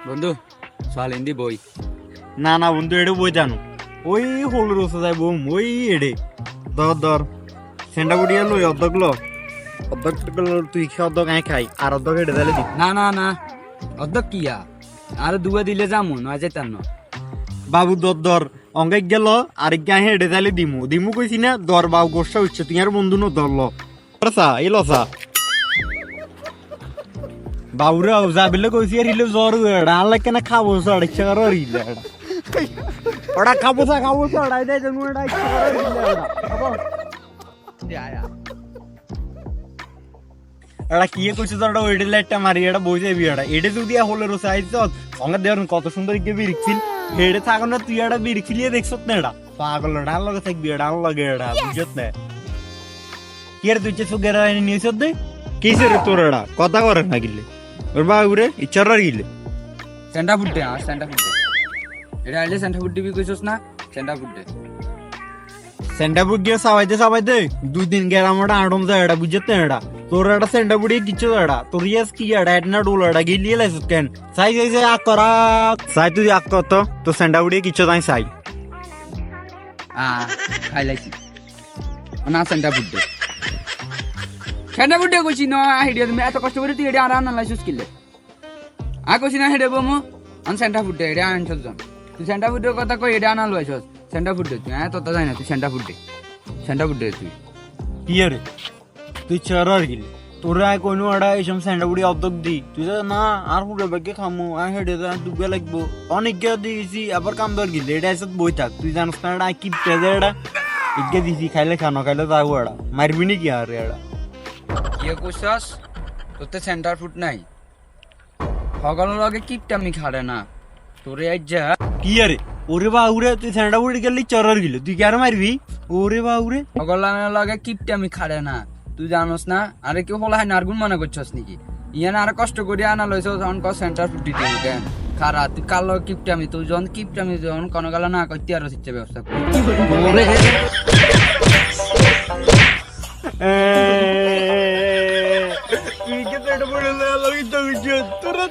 বন্ধু চল হিন্দি বই। না না বন্ধু, এটা বই জানো ওই হল রসে যাই বোম ওই এডে দর সেন্টা বুড়িয়া লই অর্ধক তুই খেয়ে অর্ধক আই খাই আর অর্ধক এডে দিলে দি। না না না অর্ধেক কিয়া আর দুয়া দিলে যামু নয় যেতাম না। বাবু দর অঙ্গাই গেল আরেক গায়ে হেঁটে তাহলে দিমু কইছি না দর বাবু গোসা উঠছে তুই আর বন্ধু নো ধরল এলসা বাবুরে যাবিলে কইছি আর ইলে জ্বর আনলে কেন খাবো সাড় ইচ্ছা করো ইলে ওটা খাবো সাড়াই দেয় জন্য এটা ইচ্ছা করো এটা কি কইছে তোর ওইটা লাইটটা মারি এটা বই যাবি এটা যদি হলে রোসে আইছ অঙ্গা দেওয়ার কত সুন্দর গিয়ে বিরিকছিল হেডে থাকো না তুই এটা বিরিকছিলিয়ে দেখছত না এটা পাগল ডাল লগে থাকবি এটা লগে এটা বুঝত না কি রে তুই চেসু গেরা নিয়েছ দে কিসে রে তোর এটা কথা করে না গিলে ওর বাবুরে ইচ্ছার গিলে সেন্টা ফুটে সেন্টা ফুটে এটা আইলে সেন্টা ফুট দিবি কইছস না সেন্টা ফুটে সেন্টাপুর গিয়ে সাবাইতে 2 দিন গেরাম ওটা আড়ম যায় এটা বুঝত না এটা তোর এটা সেন্টাপুরি কিছু এটা তোর ইয়াস কি এটা না ডোল এটা গিলিয়ে লাইছ কেন সাই আকরা সাই তুই আক তো সেন্টাপুরি কিছু তাই সাই খাই লাইছি না সেন্টা ফুটে সেন্টা ফুটে কইছি না হেডিয়া তুমি এত কষ্ট করে তুই এটা আর আনা লাইছস কিলে কইছি না হেডে বমু আন সেন্টা ফুটে এটা আনছস জন তুই সেন্টা ফুটের কথা কই এটা আনা লাইছস সেন্টা ফুটে তুই তো জানি না তুই সেন্টা ফুটে তুই কি রে তুই চারার গিলে তোর আয় কোনো এটা এইসব সেন্টাপুরি অর্ধক দি তুই না আর পুরো ব্যাগে খামো আর হেডে ডুবে লাগবো অনেক গে দিয়েছি আবার কাম দর গিলে এটা এসে বই থাক তুই জানিস না এটা কি পেজে এটা ইগে দিছি খাইলে খানো খাইলে যাবো এটা মারবি নি কি আর এটা কি কইছস তোর তো সেন্টার ফুট নাই সকল লগে কিপটামি খাড়ে না তোরে আজ যা কি রে ওরে বাউরে তুই সেন্টাপুরি গেলি চারার গিলে তুই কি আর মারবি ওরে বাউরে সকল লগে কিপটামি খাড়ে না তুই জানোস না আরে কেউ হলা হয় নারগুন মনে করছস নাকি ইয়ান আর কষ্ট করে আনা লইছ যখন ক সেন্টার ফুট দিতে কেন খারা তুই কাল কিপটামি তুই যখন কিপটামি যখন কোনো গেল না করতে আর শিক্ষা ব্যবস্থা করি তোরা